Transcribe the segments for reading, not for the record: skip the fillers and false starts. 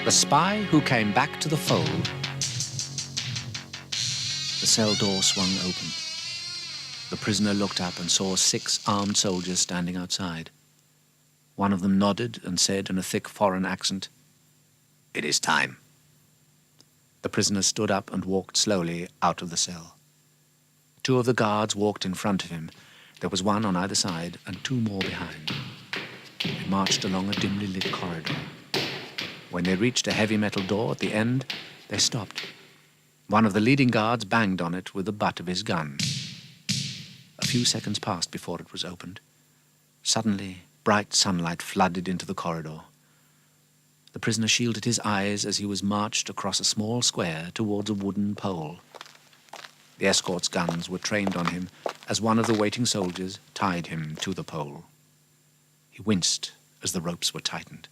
The spy who came back to the fold. The cell door swung open. The prisoner looked up and saw 6 armed soldiers standing outside. One of them nodded and said in a thick foreign accent, "It is time." The prisoner stood up and walked slowly out of the cell. 2 of the guards walked in front of him. There was 1 on either side and 2 more behind. They marched along a dimly lit corridor. When they reached a heavy metal door at the end, they stopped. One of the leading guards banged on it with the butt of his gun. A few seconds passed before it was opened. Suddenly, bright sunlight flooded into the corridor. The prisoner shielded his eyes as he was marched across a small square towards a wooden pole. The escort's guns were trained on him as one of the waiting soldiers tied him to the pole. He winced as the ropes were tightened.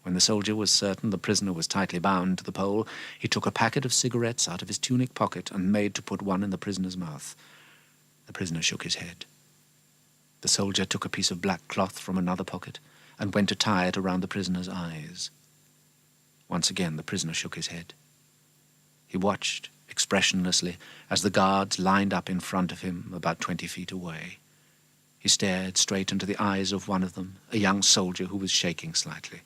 When the soldier was certain the prisoner was tightly bound to the pole, he took a packet of cigarettes out of his tunic pocket and made to put one in the prisoner's mouth. The prisoner shook his head. The soldier took a piece of black cloth from another pocket and went to tie it around the prisoner's eyes. Once again the prisoner shook his head. He watched expressionlessly as the guards lined up in front of him about 20 feet away. He stared straight into the eyes of one of them, a young soldier who was shaking slightly.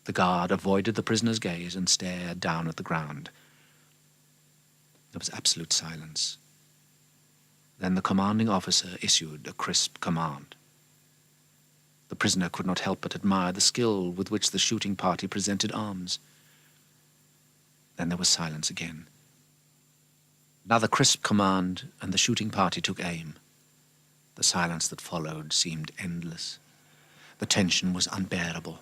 The guard avoided the prisoner's gaze and stared down at the ground. There was absolute silence. Then the commanding officer issued a crisp command. The prisoner could not help but admire the skill with which the shooting party presented arms. Then there was silence again. Another crisp command, and the shooting party took aim. The silence that followed seemed endless. The tension was unbearable.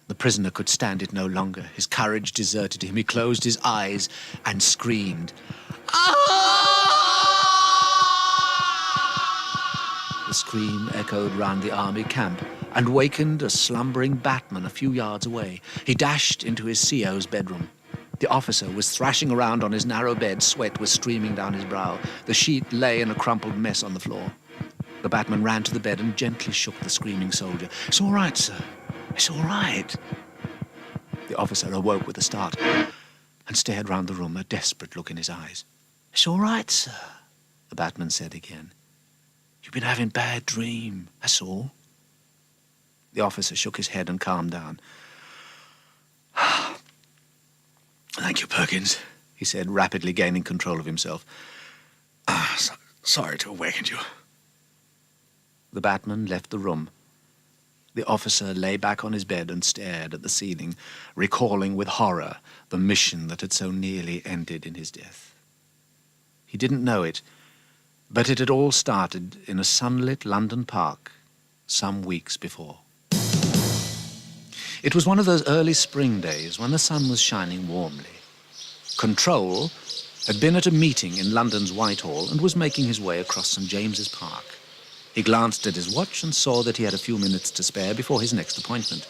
The prisoner could stand it no longer. His courage deserted him. He closed his eyes and screamed. The scream echoed round the army camp and wakened a slumbering batman a few yards away. He dashed into his CO's bedroom. The officer was thrashing around on his narrow bed. Sweat was streaming down his brow. The sheet lay in a crumpled mess on the floor. The batman ran to the bed and gently shook the screaming soldier. "It's all right, sir. It's all right." The officer awoke with a start and stared round the room, a desperate look in his eyes. "It's all right, sir," the batman said again. "You've been having a bad dream, that's all." The officer shook his head and calmed down. "Thank you, Perkins," he said, rapidly gaining control of himself. Sorry to have awakened you." The batman left the room. The officer lay back on his bed and stared at the ceiling, recalling with horror the mission that had so nearly ended in his death. He didn't know it, but it had all started in a sunlit London park some weeks before. It was one of those early spring days when the sun was shining warmly. Control had been at a meeting in London's Whitehall and was making his way across St. James's Park. He glanced at his watch and saw that he had a few minutes to spare before his next appointment.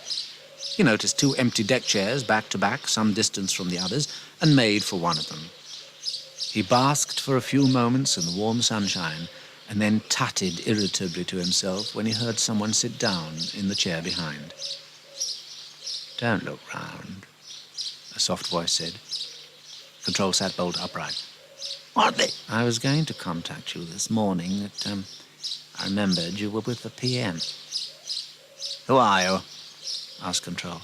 He noticed 2 empty deck chairs back to back, some distance from the others, and made for one of them. He basked for a few moments in the warm sunshine and then tutted irritably to himself when he heard someone sit down in the chair behind. "Don't look round," a soft voice said. Control sat bolt upright. "What the—" "I was going to contact you this morning at, I remembered you were with the PM." "Who are you?" asked Control.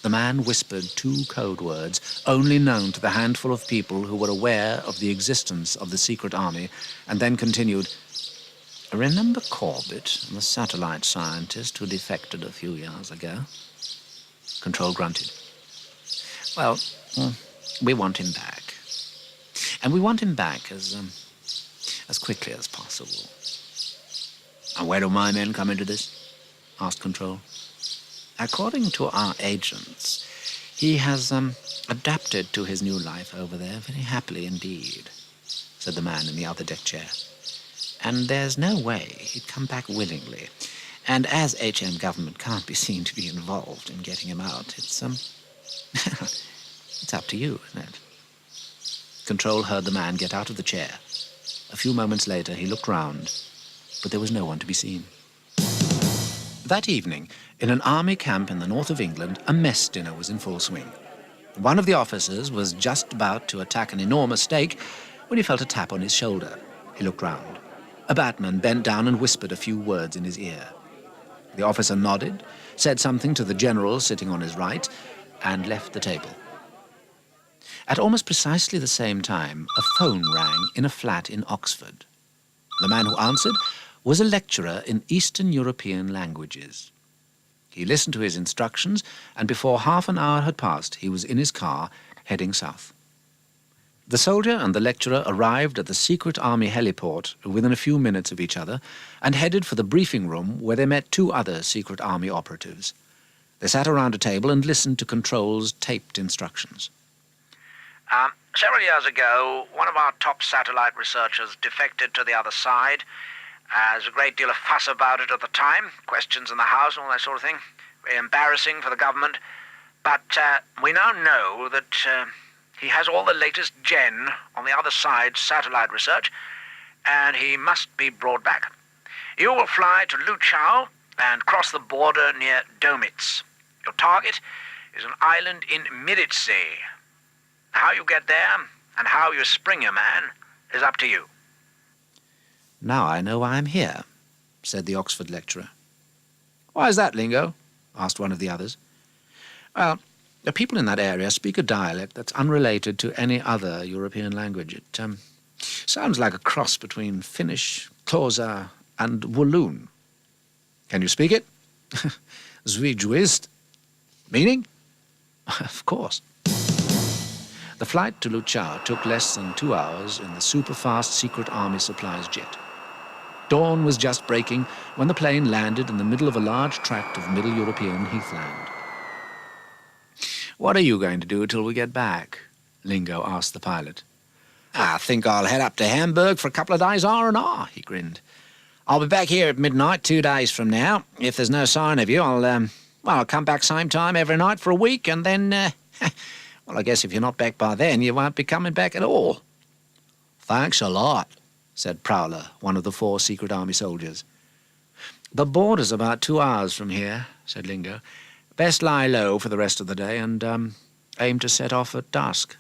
The man whispered 2 code words only known to the handful of people who were aware of the existence of the secret army, and then continued, "Remember Corbett, the satellite scientist who defected a few years ago?" Control grunted. "Well, we want him back. And we want him back as quickly as possible." "And where do my men come into this?" asked Control. "According to our agents, he has adapted to his new life over there very happily indeed," said the man in the other deck chair. "And there's no way he'd come back willingly. And as HM government can't be seen to be involved in getting him out, it's it's up to you, isn't it?" Control heard the man get out of the chair. A few moments later, he looked round, but there was no one to be seen. That evening, In an army camp in the north of England, a mess dinner was in full swing. One of the officers was just about to attack an enormous steak when he felt a tap on his shoulder. He looked round. A batman bent down and whispered a few words in his ear. The officer nodded, said something to the general sitting on his right, and left the table. At almost precisely the same time, a phone rang in a flat in Oxford. The man who answered was a lecturer in Eastern European languages. He listened to his instructions, and before half an hour had passed, he was in his car, heading south. The soldier and the lecturer arrived at the secret army heliport within a few minutes of each other and headed for the briefing room where they met two other secret army operatives. They sat around a table and listened to Control's taped instructions. Several years ago, one of our top satellite researchers defected to the other side. There was a great deal of fuss about it at the time, questions in the House and all that sort of thing. Very embarrassing for the government. But we now know that he has all the latest gen on the other side's satellite research, and he must be brought back. You will fly to Luchau and cross the border near Domitz. Your target is an island in Miditsee. How you get there and how you spring your man is up to you. Now I know why I'm here, said the Oxford lecturer. Why is that, Lingo? Asked one of the others. Well, the people in that area speak a dialect that's unrelated to any other European language. It sounds like a cross between Finnish, Xhosa, and Walloon. Can you speak it? Zwijwist. Meaning? Of course. The flight to Luchau took less than 2 hours in the super-fast secret army supplies jet. Dawn was just breaking when the plane landed in the middle of a large tract of Middle European heathland. What are you going to do till we get back? Lingo asked the pilot. I think I'll head up to Hamburg for a couple of days R&R, he grinned. I'll be back here at midnight 2 days from now. If there's no sign of you, I'll come back same time every night for a week, and then, well, I guess if you're not back by then, you won't be coming back at all. Thanks a lot, said Prowler, one of the 4 secret army soldiers. The border's about 2 hours from here, said Lingo. Best lie low for the rest of the day and aim to set off at dusk.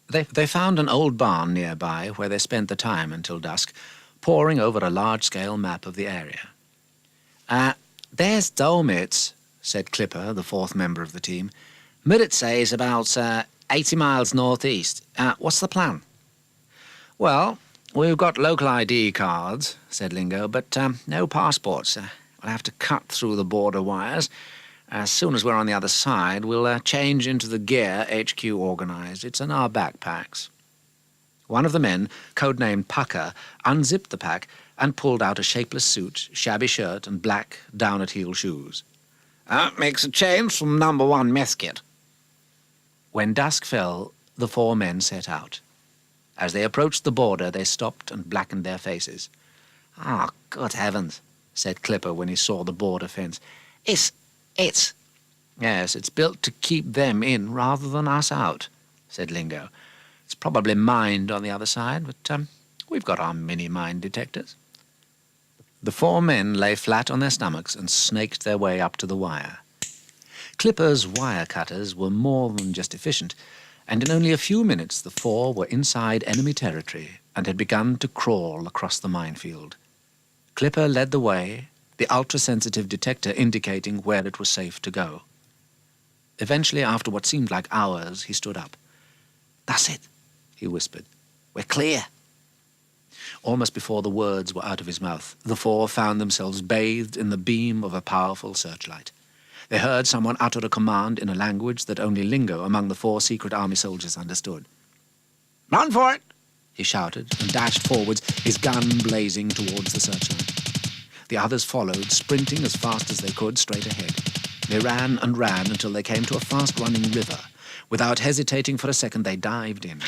They found an old barn nearby where they spent the time until dusk, poring over a large-scale map of the area. There's Domitz, said Clipper, the 4th member of the team. Miditsee is about 80 miles northeast. What's the plan? Well, we've got local ID cards, said Lingo, but no passports. We'll have to cut through the border wires. As soon as we're on the other side, we'll change into the gear HQ organised. It's in our backpacks. One of the men, codenamed Pucker, unzipped the pack and pulled out a shapeless suit, shabby shirt and black down-at-heel shoes. That makes a change from number 1 mess kit. When dusk fell, the 4 men set out. As they approached the border, they stopped and blackened their faces. "Oh, good heavens," said Clipper when he saw the border fence. It's... Yes, it's built to keep them in rather than us out, said Lingo. It's probably mined on the other side, but we've got our mini-mine detectors. The 4 men lay flat on their stomachs and snaked their way up to the wire. Clipper's wire cutters were more than just efficient, and in only a few minutes the 4 were inside enemy territory and had begun to crawl across the minefield. Clipper led the way, the ultra-sensitive detector indicating where it was safe to go. Eventually, after what seemed like hours, he stood up. "That's it," he whispered. "We're clear." Almost before the words were out of his mouth, the 4 found themselves bathed in the beam of a powerful searchlight. They heard someone utter a command in a language that only Lingo among the 4 secret army soldiers understood. "Run for it!" he shouted and dashed forwards, his gun blazing towards the searchlight. The others followed, sprinting as fast as they could straight ahead. They ran and ran until they came to a fast-running river. Without hesitating for a second, they dived in.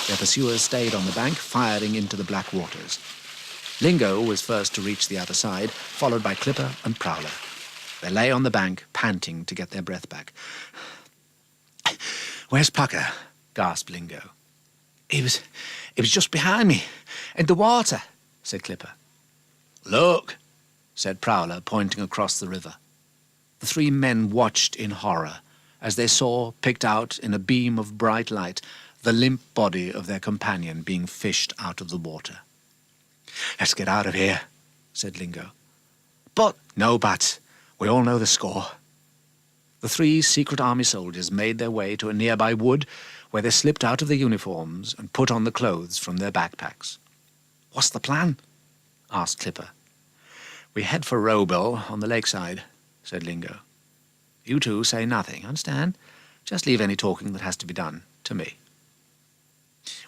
Their pursuers stayed on the bank, firing into the black waters. Lingo was first to reach the other side, followed by Clipper and Prowler. They lay on the bank, panting to get their breath back. "Where's Pucker?" gasped Lingo. He was just behind me, in the water," said Clipper. "Look," said Prowler, pointing across the river. The three men watched in horror as they saw, picked out in a beam of bright light, the limp body of their companion being fished out of the water. "Let's get out of here," said Lingo. "But—" "No buts. We all know the score." The three secret army soldiers made their way to a nearby wood where they slipped out of their uniforms and put on the clothes from their backpacks. "What's the plan?" asked Clipper. "We head for Rowbill on the lakeside," said Lingo. "You two say nothing, understand? Just leave any talking that has to be done to me."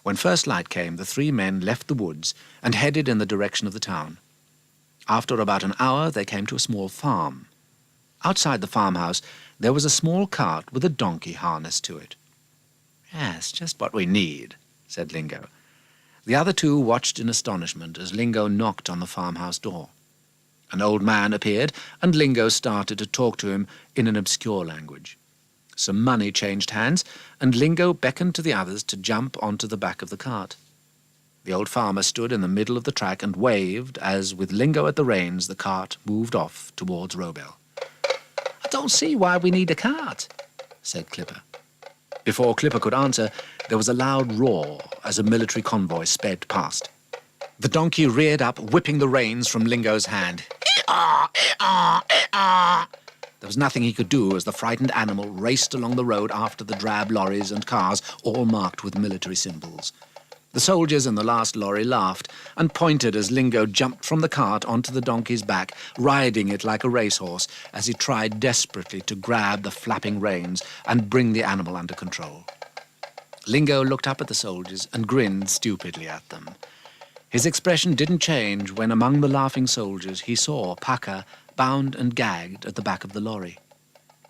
When first light came, the three men left the woods and headed in the direction of the town. After about an hour, they came to a small farm. Outside the farmhouse, there was a small cart with a donkey harnessed to it. "Yes, just what we need," said Lingo. The other two watched in astonishment as Lingo knocked on the farmhouse door. An old man appeared, and Lingo started to talk to him in an obscure language. Some money changed hands, and Lingo beckoned to the others to jump onto the back of the cart. The old farmer stood in the middle of the track and waved as, with Lingo at the reins, the cart moved off towards Rowbill. "I don't see why we need a cart," said Clipper. Before Clipper could answer, there was a loud roar as a military convoy sped past. The donkey reared up, whipping the reins from Lingo's hand. There was nothing he could do as the frightened animal raced along the road after the drab lorries and cars, all marked with military symbols. The soldiers in the last lorry laughed and pointed as Lingo jumped from the cart onto the donkey's back, riding it like a racehorse as he tried desperately to grab the flapping reins and bring the animal under control. Lingo looked up at the soldiers and grinned stupidly at them. His expression didn't change when among the laughing soldiers he saw Paca bound and gagged at the back of the lorry.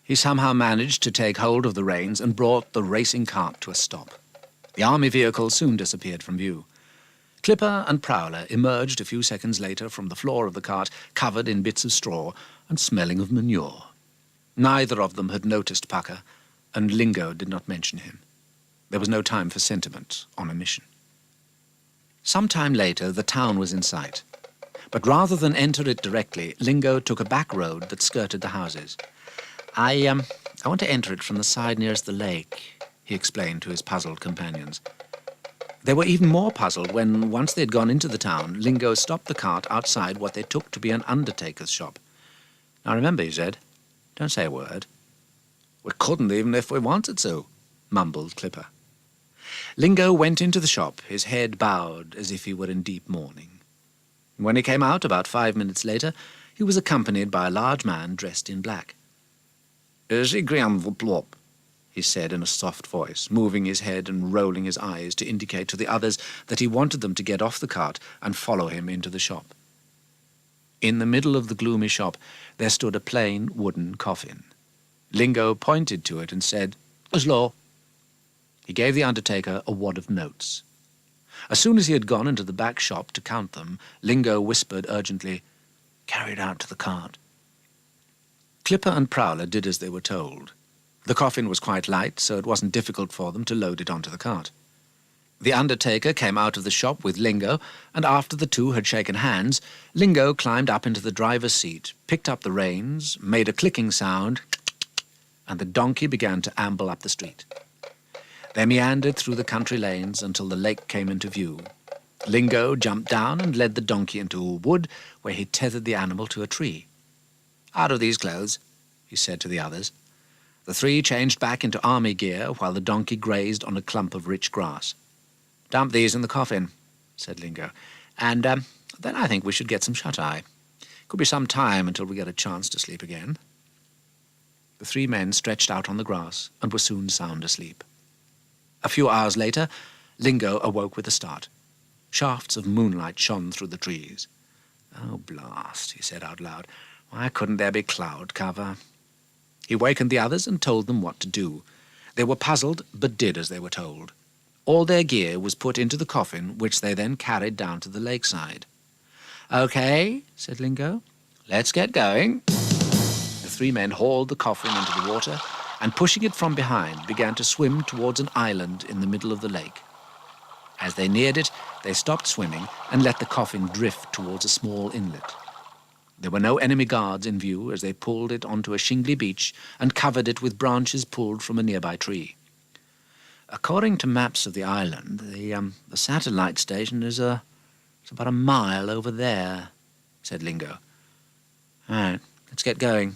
He somehow managed to take hold of the reins and brought the racing cart to a stop. The army vehicle soon disappeared from view. Clipper and Prowler emerged a few seconds later from the floor of the cart, covered in bits of straw and smelling of manure. Neither of them had noticed Paca, and Lingo did not mention him. There was no time for sentiment on a mission. Some time later, the town was in sight. But rather than enter it directly, Lingo took a back road that skirted the houses. I want to enter it from the side nearest the lake," he explained to his puzzled companions. They were even more puzzled when, once they had gone into the town, Lingo stopped the cart outside what they took to be an undertaker's shop. "Now remember," he said, "don't say a word." "We couldn't even if we wanted to," mumbled Clipper. Lingo went into the shop, his head bowed as if he were in deep mourning. When he came out about 5 minutes later, he was accompanied by a large man dressed in black. "Is he Grandvlop?" he said in a soft voice, moving his head and rolling his eyes to indicate to the others that he wanted them to get off the cart and follow him into the shop. In the middle of the gloomy shop there stood a plain wooden coffin. Lingo pointed to it and said, "Slow." He gave the undertaker a wad of notes. As soon as he had gone into the back shop to count them, Lingo whispered urgently, "Carry it out to the cart." Clipper and Prowler did as they were told. The coffin was quite light, so it wasn't difficult for them to load it onto the cart. The undertaker came out of the shop with Lingo, and after the two had shaken hands, Lingo climbed up into the driver's seat, picked up the reins, made a clicking sound, and the donkey began to amble up the street. They meandered through the country lanes until the lake came into view. Lingo jumped down and led the donkey into a wood where he tethered the animal to a tree. "Out of these clothes," he said to the others. The three changed back into army gear while the donkey grazed on a clump of rich grass. "Dump these in the coffin," said Lingo, "and then I think we should get some shut-eye. Could be some time until we get a chance to sleep again." The three men stretched out on the grass and were soon sound asleep. A few hours later, Lingo awoke with a start. Shafts of moonlight shone through the trees. "Oh, blast," he said out loud. "Why couldn't there be cloud cover?" He wakened the others and told them what to do. They were puzzled, but did as they were told. All their gear was put into the coffin, which they then carried down to the lakeside. "Okay," said Lingo, "let's get going." The three men hauled the coffin into the water and, pushing it from behind, began to swim towards an island in the middle of the lake. As they neared it, they stopped swimming and let the coffin drift towards a small inlet. There were no enemy guards in view as they pulled it onto a shingly beach and covered it with branches pulled from a nearby tree. According to maps of the island, the satellite station is it's about a mile over there, said Lingo. All right, let's get going.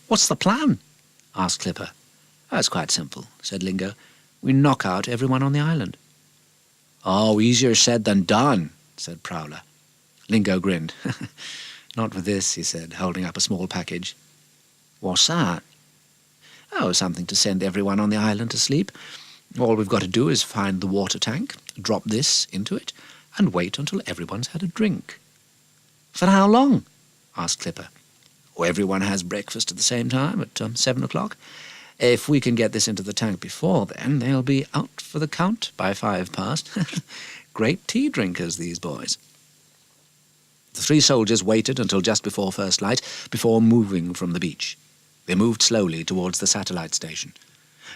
What's the plan? Asked Clipper. Oh, it's quite simple, said Lingo. We knock out everyone on the island. Oh, easier said than done, said Prowler. Lingo grinned. Not with this, he said, holding up a small package. What's that? Oh, something to send everyone on the island to sleep. All we've got to do is find the water tank, drop this into it, and wait until everyone's had a drink. For how long? Asked Clipper. Or everyone has breakfast at the same time at 7 o'clock. If we can get this into the tank before then, they'll be out for the count by 5 past. Great tea drinkers, these boys. The 3 soldiers waited until just before first light before moving from the beach. They moved slowly towards the satellite station.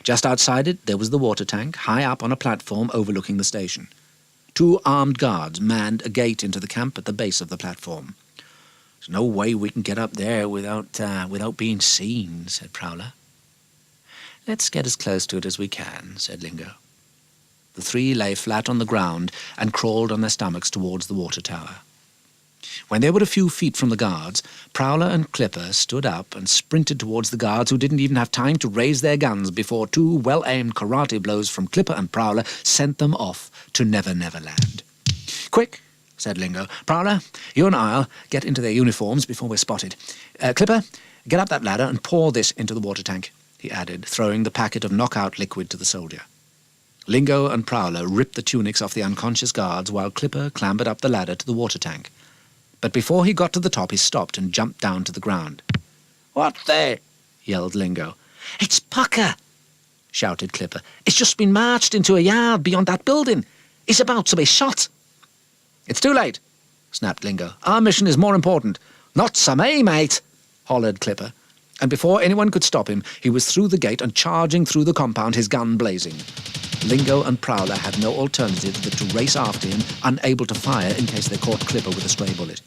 Just outside it, there was the water tank, high up on a platform overlooking the station. 2 armed guards manned a gate into the camp at the base of the platform. There's no way we can get up there without being seen, said Prowler. Let's get as close to it as we can, said Lingo. The 3 lay flat on the ground and crawled on their stomachs towards the water tower. When they were a few feet from the guards, Prowler and Clipper stood up and sprinted towards the guards, who didn't even have time to raise their guns before 2 well-aimed karate blows from Clipper and Prowler sent them off to Never Never Land. Quick, said Lingo. Prowler, you and I'll get into their uniforms before we're spotted. Clipper, get up that ladder and pour this into the water tank, he added, throwing the packet of knockout liquid to the soldier. Lingo and Prowler ripped the tunics off the unconscious guards while Clipper clambered up the ladder to the water tank. But before he got to the top, he stopped and jumped down to the ground. What the? Yelled Lingo. It's Pucker, shouted Clipper. It's just been marched into a yard beyond that building. He's about to be shot. It's too late, snapped Lingo. Our mission is more important. Not so me, mate, hollered Clipper. And before anyone could stop him, he was through the gate and charging through the compound, his gun blazing. Lingo and Prowler had no alternative but to race after him, unable to fire in case they caught Clipper with a stray bullet.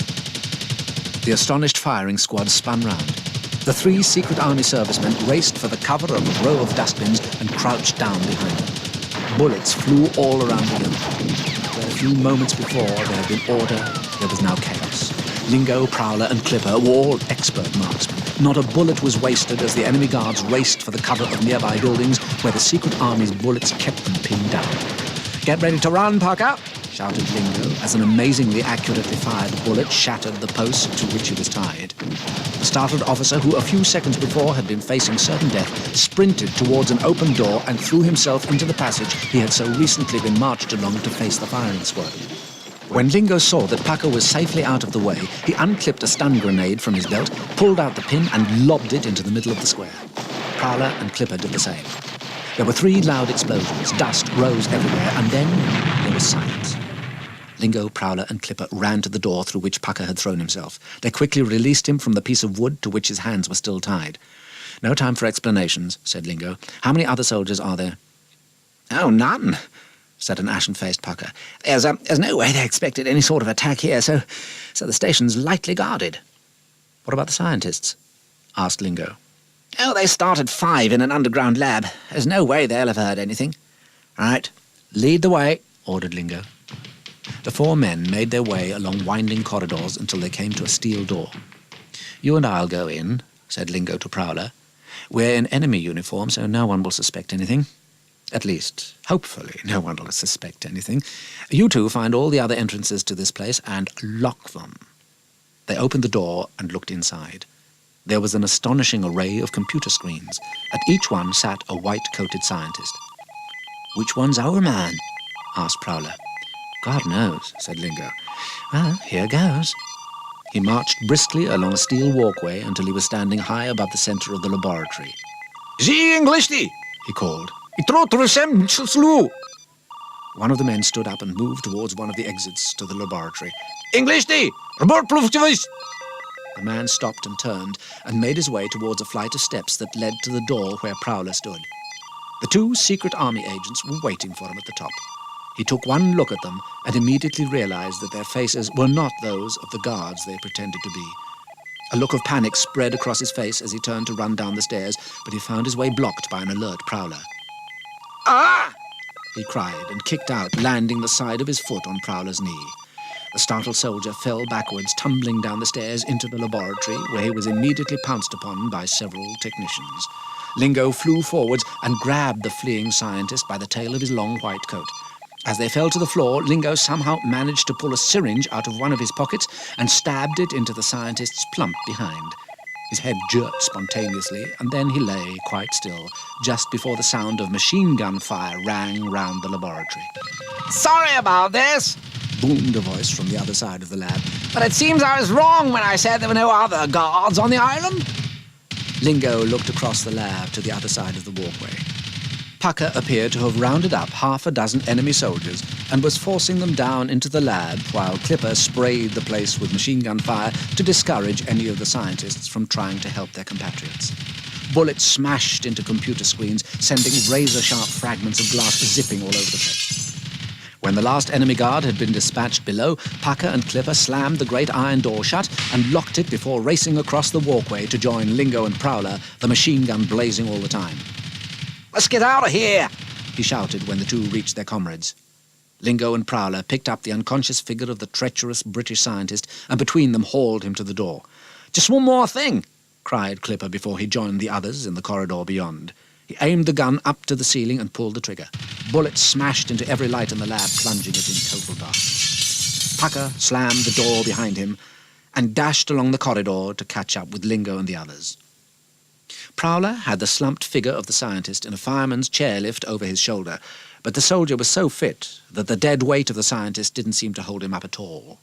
The astonished firing squad spun round. The 3 Secret Army servicemen raced for the cover of a row of dustbins and crouched down behind them. Bullets flew all around the building. Where a few moments before there had been order, there was now chaos. Lingo, Prowler and Clipper were all expert marksmen. Not a bullet was wasted as the enemy guards raced for the cover of nearby buildings where the Secret Army's bullets kept them pinned down. Get ready to run, Parker, shouted Lingo as an amazingly accurately fired bullet shattered the post to which he was tied. The startled officer, who a few seconds before had been facing certain death, sprinted towards an open door and threw himself into the passage he had so recently been marched along to face the firing squad. When Lingo saw that Pucker was safely out of the way, he unclipped a stun grenade from his belt, pulled out the pin and lobbed it into the middle of the square. Prowler and Clipper did the same. There were 3 loud explosions, dust rose everywhere, and then there was silence. Lingo, Prowler and Clipper ran to the door through which Pucker had thrown himself. They quickly released him from the piece of wood to which his hands were still tied. No time for explanations, said Lingo. How many other soldiers are there? Oh, none, said an ashen-faced Pucker. There's no way they expected any sort of attack here, so the station's lightly guarded. What about the scientists? Asked Lingo. Oh, they started 5 in an underground lab. There's no way they'll have heard anything. All right, lead the way, ordered Lingo. The four men made their way along winding corridors until they came to a steel door. "You and I'll go in," said Lingo to Prowler. "We're in enemy uniform, so no one will suspect anything. At least, hopefully, no one will suspect anything. You two find all the other entrances to this place and lock them." They opened the door and looked inside. There was an astonishing array of computer screens. At each one sat a white-coated scientist. "Which one's our man?" asked Prowler. "God knows," said Lingo. "Well, here goes." He marched briskly along a steel walkway until he was standing high above the center of the laboratory. "The English, he called. One of the men stood up and moved towards one of the exits to the laboratory. "English, report proof. The man stopped and turned and made his way towards a flight of steps that led to the door where Prowler stood. The two secret army agents were waiting for him at the top. He took one look at them and immediately realized that their faces were not those of the guards they pretended to be. A look of panic spread across his face as he turned to run down the stairs, but he found his way blocked by an alert Prowler. "Ah!" he cried and kicked out, landing the side of his foot on Prowler's knee. The startled soldier fell backwards, tumbling down the stairs into the laboratory, where he was immediately pounced upon by several technicians. Lingo flew forwards and grabbed the fleeing scientist by the tail of his long white coat. As they fell to the floor, Lingo somehow managed to pull a syringe out of one of his pockets and stabbed it into the scientist's plump behind. His head jerked spontaneously, and then he lay quite still, just before the sound of machine gun fire rang round the laboratory. "Sorry about this," boomed a voice from the other side of the lab. "but it seems I was wrong when I said there were no other guards on the island." Lingo looked across the lab to the other side of the walkway. Pucker appeared to have rounded up half a dozen enemy soldiers and was forcing them down into the lab while Clipper sprayed the place with machine gun fire to discourage any of the scientists from trying to help their compatriots. Bullets smashed into computer screens, sending razor-sharp fragments of glass zipping all over the place. When the last enemy guard had been dispatched below, Pucker and Clipper slammed the great iron door shut and locked it before racing across the walkway to join Lingo and Prowler, the machine gun blazing all the time. "Let's get out of here," he shouted when the two reached their comrades. Lingo and Prowler picked up the unconscious figure of the treacherous British scientist and between them hauled him to the door. "Just one more thing," cried Clipper before he joined the others in the corridor beyond. He aimed the gun up to the ceiling and pulled the trigger. Bullets smashed into every light in the lab, plunging it in total darkness. Pucker slammed the door behind him and dashed along the corridor to catch up with Lingo and the others. Prowler had the slumped figure of the scientist in a fireman's chairlift over his shoulder, but the soldier was so fit that the dead weight of the scientist didn't seem to hold him up at all.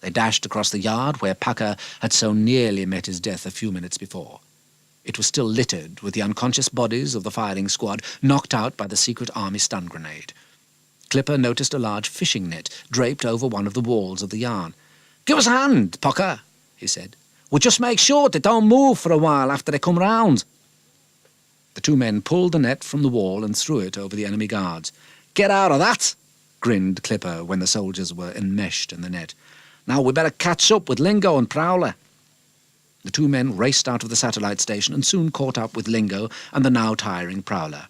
They dashed across the yard where Pucker had so nearly met his death a few minutes before. It was still littered with the unconscious bodies of the firing squad knocked out by the secret army stun grenade. Clipper noticed a large fishing net draped over one of the walls of the yarn. "Give us a hand, Pucker," he said. "We'll just make sure they don't move for a while after they come round." The two men pulled the net from the wall and threw it over the enemy guards. "Get out of that," grinned Clipper when the soldiers were enmeshed in the net. "Now we better catch up with Lingo and Prowler." The two men raced out of the satellite station and soon caught up with Lingo and the now tiring Prowler.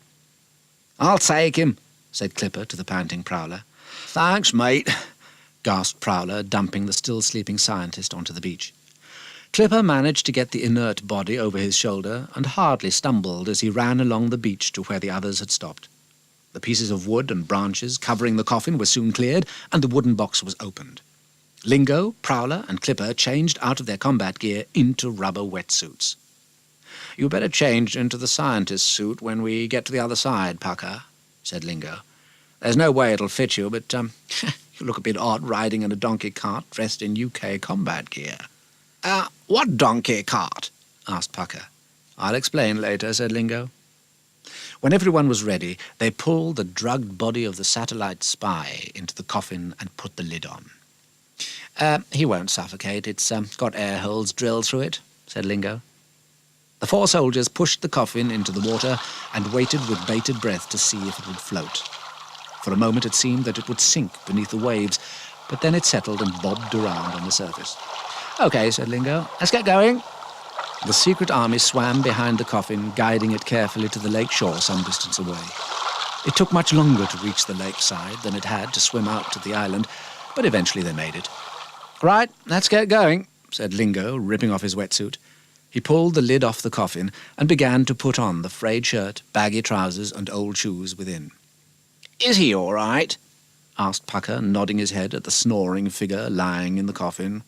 "I'll take him," said Clipper to the panting Prowler. "Thanks, mate," gasped Prowler, dumping the still sleeping scientist onto the beach. Clipper managed to get the inert body over his shoulder and hardly stumbled as he ran along the beach to where the others had stopped. The pieces of wood and branches covering the coffin were soon cleared and the wooden box was opened. Lingo, Prowler, and Clipper changed out of their combat gear into rubber wetsuits. "You better change into the scientist's suit when we get to the other side, Pucker," said Lingo. "There's no way it'll fit you, but you look a bit odd riding in a donkey cart dressed in UK combat gear." What donkey cart?" asked Pucker. "I'll explain later," said Lingo. When everyone was ready, they pulled the drugged body of the satellite spy into the coffin and put the lid on. "He won't suffocate. It's got air holes drilled through it," said Lingo. The four soldiers pushed the coffin into the water and waited with bated breath to see if it would float. For a moment it seemed that it would sink beneath the waves, but then it settled and bobbed around on the surface. "Okay," said Lingo. "Let's get going." The secret army swam behind the coffin, guiding it carefully to the lake shore some distance away. It took much longer to reach the lakeside than it had to swim out to the island, but eventually they made it. "Right, let's get going," said Lingo, ripping off his wetsuit. He pulled the lid off the coffin and began to put on the frayed shirt, baggy trousers, and old shoes within. "Is he all right?" asked Pucker, nodding his head at the snoring figure lying in the coffin.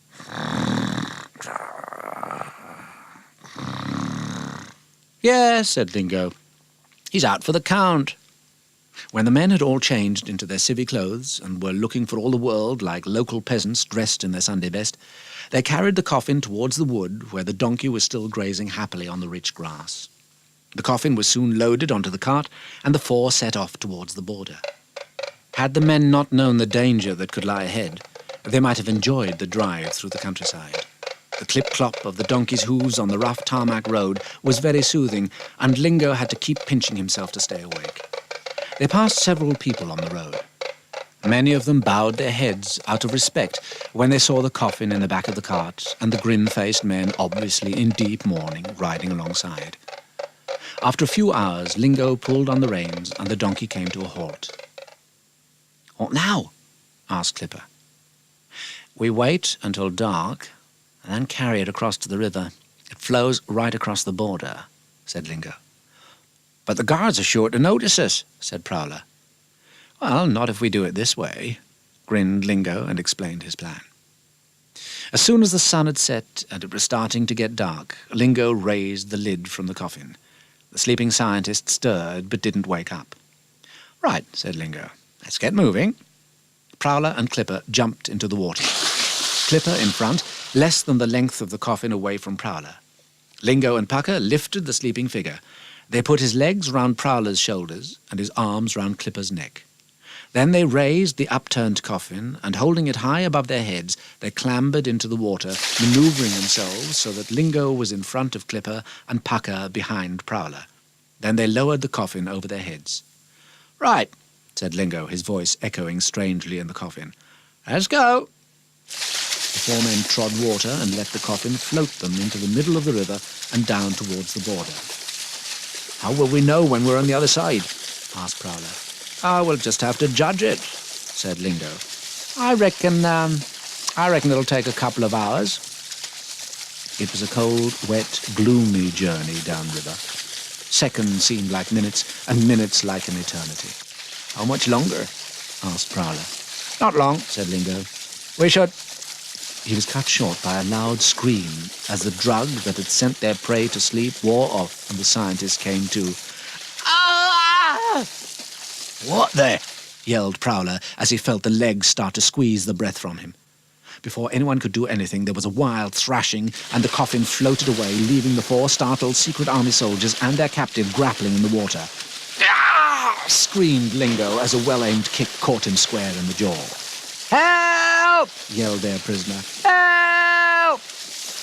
"Yes," said Lingo. "He's out for the count." When the men had all changed into their civvy clothes and were looking for all the world like local peasants dressed in their Sunday best, they carried the coffin towards the wood where the donkey was still grazing happily on the rich grass. The coffin was soon loaded onto the cart, and the four set off towards the border. Had the men not known the danger that could lie ahead, they might have enjoyed the drive through the countryside. The clip-clop of the donkey's hooves on the rough tarmac road was very soothing, and Lingo had to keep pinching himself to stay awake. They passed several people on the road. Many of them bowed their heads out of respect when they saw the coffin in the back of the cart and the grim-faced men, obviously in deep mourning, riding alongside. After a few hours, Lingo pulled on the reins and the donkey came to a halt. "What now?" asked Clipper. "We wait until dark and then carry it across to the river. It flows right across the border," said Lingo. "But the guards are sure to notice us," said Prowler. "Well, not if we do it this way," grinned Lingo and explained his plan. As soon as the sun had set and it was starting to get dark, Lingo raised the lid from the coffin. The sleeping scientist stirred but didn't wake up. "Right," said Lingo. "Let's get moving." Prowler and Clipper jumped into the water. Clipper in front, less than the length of the coffin away from Prowler. Lingo and Pucker lifted the sleeping figure. They put his legs round Prowler's shoulders and his arms round Clipper's neck. Then they raised the upturned coffin, and holding it high above their heads, they clambered into the water, manoeuvring themselves so that Lingo was in front of Clipper and Pucker behind Prowler. Then they lowered the coffin over their heads. "Right," said Lingo, his voice echoing strangely in the coffin. "Let's go." The four men trod water and let the coffin float them into the middle of the river and down towards the border. "How will we know when we're on the other side?" asked Prowler. "We'll just have to judge it," said Lingo. I reckon it'll take a couple of hours." It was a cold, wet, gloomy journey downriver. Seconds seemed like minutes, and minutes like an eternity. "How much longer?" asked Prowler. "Not long," said Lingo. "We should—" He was cut short by a loud scream as the drug that had sent their prey to sleep wore off and the scientist came to. "Ah!" "What the?" yelled Prowler as he felt the legs start to squeeze the breath from him. Before anyone could do anything, there was a wild thrashing, and the coffin floated away, leaving the four startled Secret Army soldiers and their captive grappling in the water. "Ah!" screamed Lingo as a well-aimed kick caught him square in the jaw. "Help!" yelled their prisoner. "Help!"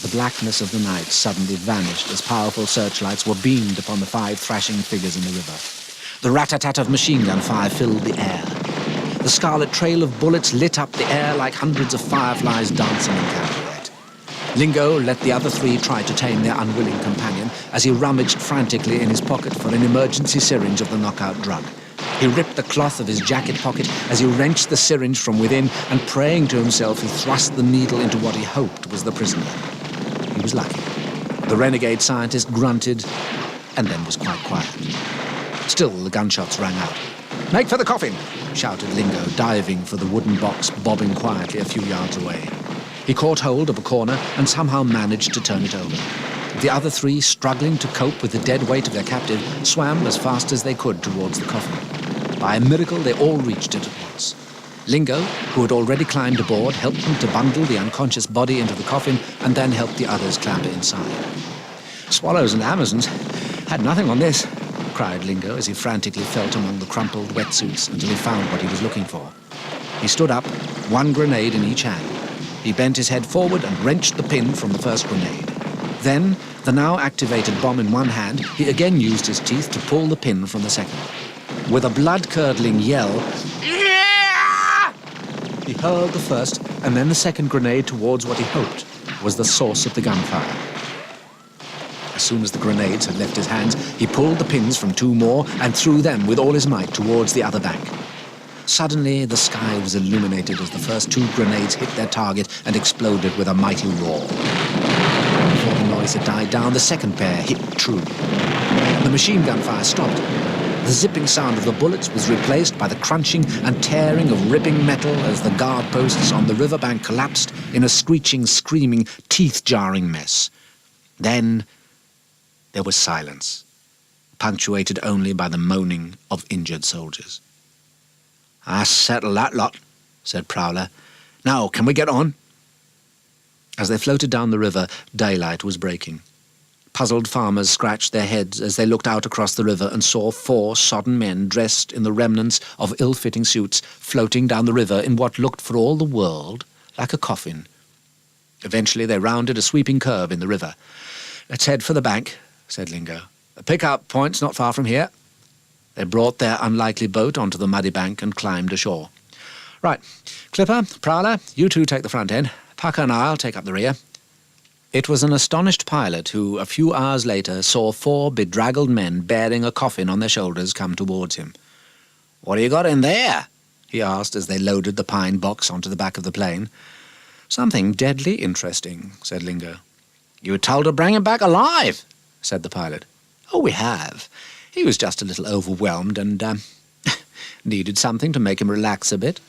The blackness of the night suddenly vanished as powerful searchlights were beamed upon the five thrashing figures in the river. The rat-a-tat of machine gun fire filled the air. The scarlet trail of bullets lit up the air like hundreds of fireflies dancing in candlelight. Lingo let the other three try to tame their unwilling companion as he rummaged frantically in his pocket for an emergency syringe of the knockout drug. He ripped the cloth of his jacket pocket as he wrenched the syringe from within, and praying to himself, he thrust the needle into what he hoped was the prisoner. He was lucky. The renegade scientist grunted and then was quite quiet. Still, the gunshots rang out. "Make for the coffin!" shouted Lingo, diving for the wooden box bobbing quietly a few yards away. He caught hold of a corner and somehow managed to turn it over. The other three, struggling to cope with the dead weight of their captive, swam as fast as they could towards the coffin. By a miracle, they all reached it at once. Lingo, who had already climbed aboard, helped them to bundle the unconscious body into the coffin and then helped the others clamber inside. "Swallows and Amazons had nothing on this," cried Lingo as he frantically felt among the crumpled wetsuits until he found what he was looking for. He stood up, one grenade in each hand. He bent his head forward and wrenched the pin from the first grenade. Then, the now activated bomb in one hand, he again used his teeth to pull the pin from the second. With a blood-curdling yell, he hurled the first and then the second grenade towards what he hoped was the source of the gunfire. As soon as the grenades had left his hands, he pulled the pins from two more and threw them with all his might towards the other bank. Suddenly, the sky was illuminated as the first 2 grenades hit their target and exploded with a mighty roar. Before the noise had died down, the second pair hit true. The machine gun fire stopped. The zipping sound of the bullets was replaced by the crunching and tearing of ripping metal as the guard posts on the riverbank collapsed in a screeching, screaming, teeth-jarring mess. Then there was silence, punctuated only by the moaning of injured soldiers. "I settled that lot," said Prowler. "Now, can we get on?" As they floated down the river, daylight was breaking. Puzzled farmers scratched their heads as they looked out across the river and saw 4 sodden men dressed in the remnants of ill-fitting suits floating down the river in what looked for all the world like a coffin. Eventually they rounded a sweeping curve in the river. "Let's head for the bank," said Lingo. "The pick-up point's not far from here." They brought their unlikely boat onto the muddy bank and climbed ashore. "Right, Clipper, Prowler, you two take the front end. Pucker and I'll take up the rear." It was an astonished pilot who, a few hours later, saw 4 bedraggled men bearing a coffin on their shoulders come towards him. "What have you got in there?" he asked as they loaded the pine box onto the back of the plane. "Something deadly interesting," said Lingo. "You were told to bring him back alive," said the pilot. "Oh, we have. He was just a little overwhelmed and, needed something to make him relax a bit."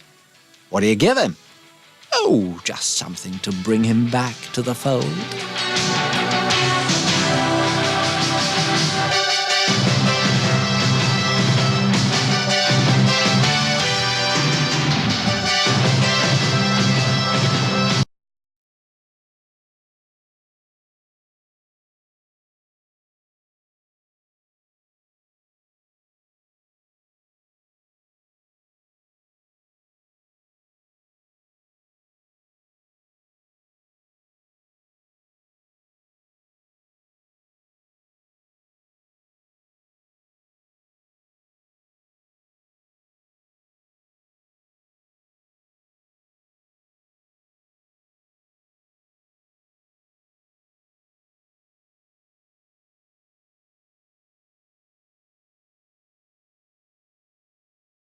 "What do you give him?" "Oh, just something to bring him back to the fold."